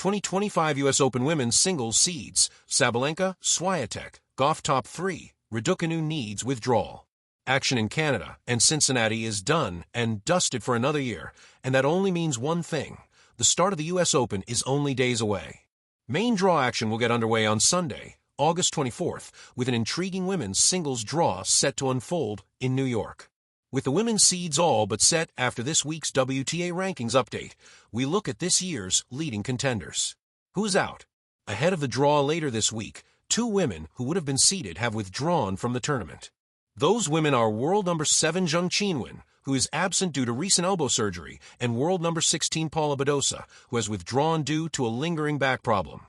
2025 U.S. Open Women's Singles Seeds, Sabalenka, Swiatek, Gauff top 3, Raducanu needs withdrawal. Action in Canada and Cincinnati is done and dusted for another year, and that only means one thing. The start of the U.S. Open is only days away. Main draw action will get underway on Sunday, August 24th, with an intriguing women's singles draw set to unfold in New York. With the women's seeds all but set after this week's WTA rankings update, we look at this year's leading contenders. Who's out? Ahead of the draw later this week, 2 women who would have been seeded have withdrawn from the tournament. Those women are world number 7 Zheng Qinwen, who is absent due to recent elbow surgery, and world number 16 Paula Badosa, who has withdrawn due to a lingering back problem.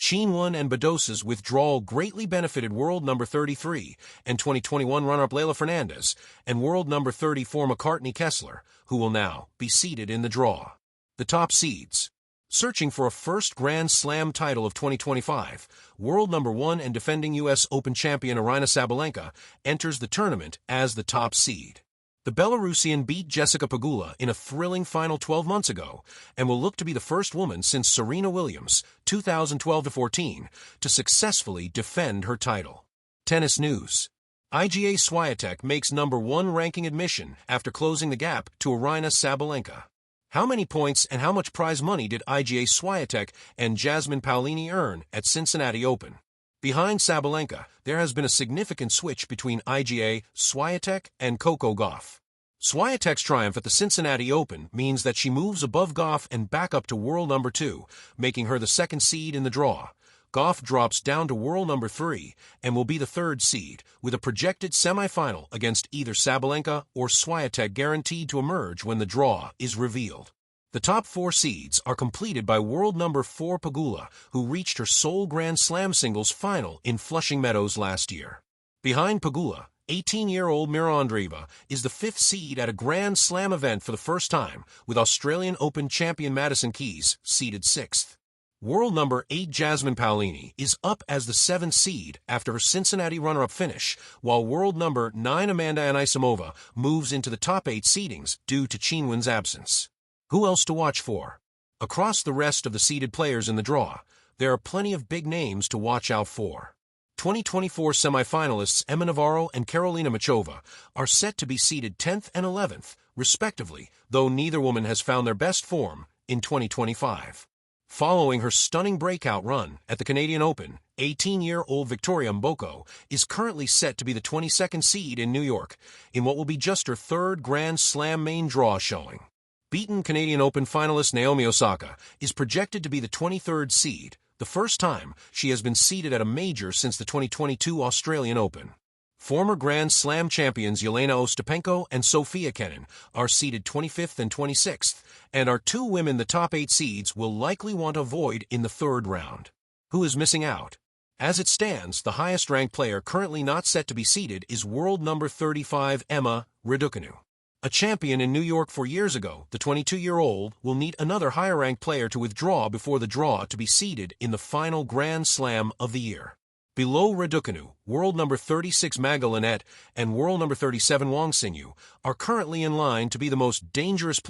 Qinwen and Badosa's withdrawal greatly benefited world number 33 and 2021 runner-up Leylah Fernandez and world number 34 McCartney Kessler, who will now be seeded in the draw. The top seeds. Searching for a first Grand Slam title of 2025, world number 1 and defending U.S. Open champion Aryna Sabalenka enters the tournament as the top seed. The Belarusian beat Jessica Pegula in a thrilling final 12 months ago and will look to be the first woman since Serena Williams, 2012-14, to successfully defend her title. Tennis news. Iga Swiatek makes number 1 ranking admission after closing the gap to Aryna Sabalenka. How many points and how much prize money did Iga Swiatek and Jasmine Paolini earn at Cincinnati Open? Behind Sabalenka, there has been a significant switch between Iga Swiatek and Coco Gauff. Swiatek's triumph at the Cincinnati Open means that she moves above Gauff and back up to world number 2, making her the 2nd seed in the draw. Gauff drops down to world number 3 and will be the 3rd seed, with a projected semifinal against either Sabalenka or Swiatek guaranteed to emerge when the draw is revealed. The top 4 seeds are completed by world number 4 Pegula, who reached her sole Grand Slam singles final in Flushing Meadows last year. Behind Pegula, 18-year-old Mira Andreeva is the 5th seed at a Grand Slam event for the first time, with Australian Open champion Madison Keys seeded 6th. World number 8 Jasmine Paolini is up as the 7th seed after her Cincinnati runner-up finish, while world number 9 Amanda Anisimova moves into the top 8 seedings due to Qinwen's absence. Who else to watch for? Across the rest of the seeded players in the draw, there are plenty of big names to watch out for. 2024 semifinalists Emma Navarro and Karolina Muchova are set to be seeded 10th and 11th, respectively, though neither woman has found their best form in 2025. Following her stunning breakout run at the Canadian Open, 18-year-old Victoria Mboko is currently set to be the 22nd seed in New York, in what will be just her 3rd Grand Slam main draw showing. Beaten Canadian Open finalist Naomi Osaka is projected to be the 23rd seed, the first time she has been seeded at a major since the 2022 Australian Open. Former Grand Slam champions Jelena Ostapenko and Sofia Kenin are seeded 25th and 26th, and are 2 women the top 8 seeds will likely want to avoid in the 3rd round. Who is missing out? As it stands, the highest-ranked player currently not set to be seeded is world number 35 Emma Raducanu. A champion in New York 4 years ago, the 22-year-old will need another higher-ranked player to withdraw before the draw to be seeded in the final Grand Slam of the year. Below Raducanu, world number 36 Magda Linette and world number 37 Wang Xinyu are currently in line to be the most dangerous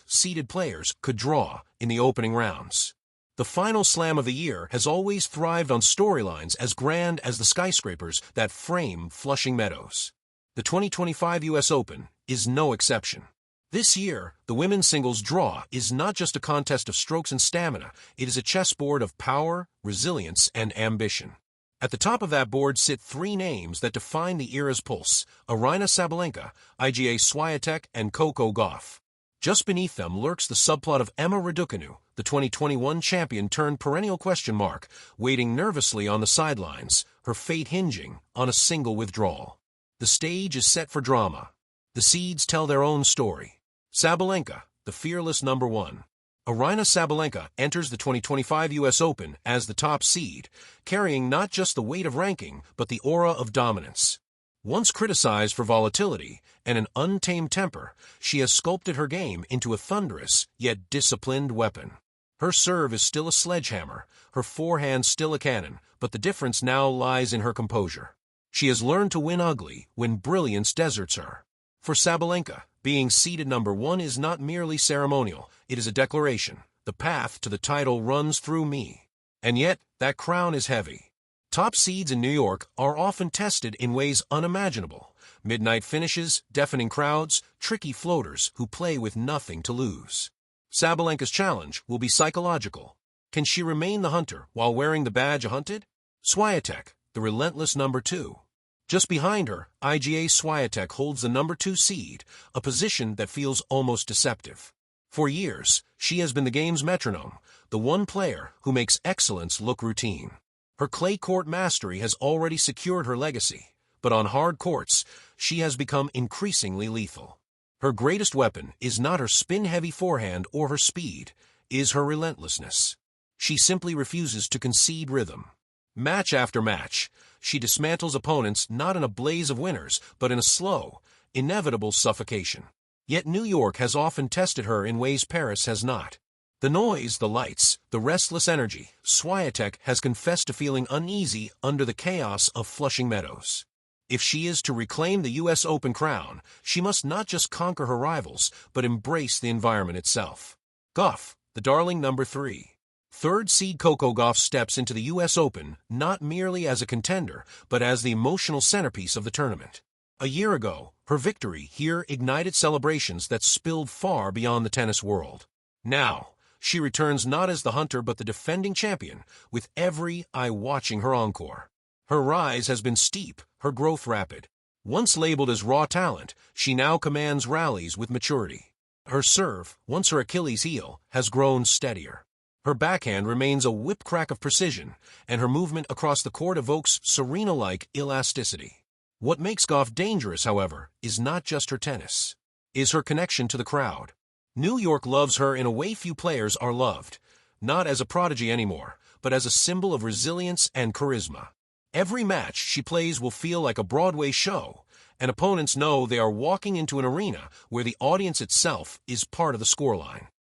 seeded players could draw in the opening rounds. The final slam of the year has always thrived on storylines as grand as the skyscrapers that frame Flushing Meadows. The 2025 U.S. Open is no exception. This year, the women's singles draw is not just a contest of strokes and stamina, it is a chessboard of power, resilience, and ambition. At the top of that board sit 3 names that define the era's pulse: Aryna Sabalenka, Iga Swiatek, and Coco Gauff. Just beneath them lurks the subplot of Emma Raducanu, the 2021 champion turned perennial question mark, waiting nervously on the sidelines, her fate hinging on a single withdrawal. The stage is set for drama. The seeds tell their own story. Sabalenka, the fearless number 1. Aryna Sabalenka enters the 2025 U.S. Open as the top seed, carrying not just the weight of ranking, but the aura of dominance. Once criticized for volatility and an untamed temper, she has sculpted her game into a thunderous, yet disciplined weapon. Her serve is still a sledgehammer, her forehand still a cannon, but the difference now lies in her composure. She has learned to win ugly when brilliance deserts her. For Sabalenka, being seeded number 1 is not merely ceremonial, it is a declaration. The path to the title runs through me. And yet, that crown is heavy. Top seeds in New York are often tested in ways unimaginable. Midnight finishes, deafening crowds, tricky floaters who play with nothing to lose. Sabalenka's challenge will be psychological. Can she remain the hunter while wearing the badge hunted? Swiatek, the relentless number 2. Just behind her, Iga Swiatek holds the number 2 seed, a position that feels almost deceptive. For years, she has been the game's metronome, the one player who makes excellence look routine. Her clay court mastery has already secured her legacy, but on hard courts, she has become increasingly lethal. Her greatest weapon is not her spin-heavy forehand or her speed, is her relentlessness. She simply refuses to concede rhythm. Match after match, she dismantles opponents not in a blaze of winners, but in a slow, inevitable suffocation. Yet New York has often tested her in ways Paris has not. The noise, the lights, the restless energy, Swiatek has confessed to feeling uneasy under the chaos of Flushing Meadows. If she is to reclaim the U.S. Open crown, she must not just conquer her rivals, but embrace the environment itself. Gauff, the darling number 3. Third seed Coco Gauff steps into the U.S. Open not merely as a contender, but as the emotional centerpiece of the tournament. A year ago, her victory here ignited celebrations that spilled far beyond the tennis world. Now, she returns not as the hunter but the defending champion, with every eye watching her encore. Her rise has been steep, her growth rapid. Once labeled as raw talent, she now commands rallies with maturity. Her serve, once her Achilles heel, has grown steadier. Her backhand remains a whip-crack of precision, and her movement across the court evokes Serena-like elasticity. What makes Gauff dangerous, however, is not just her tennis. Is her connection to the crowd. New York loves her in a way few players are loved, not as a prodigy anymore, but as a symbol of resilience and charisma. Every match she plays will feel like a Broadway show, and opponents know they are walking into an arena where the audience itself is part of the scoreline.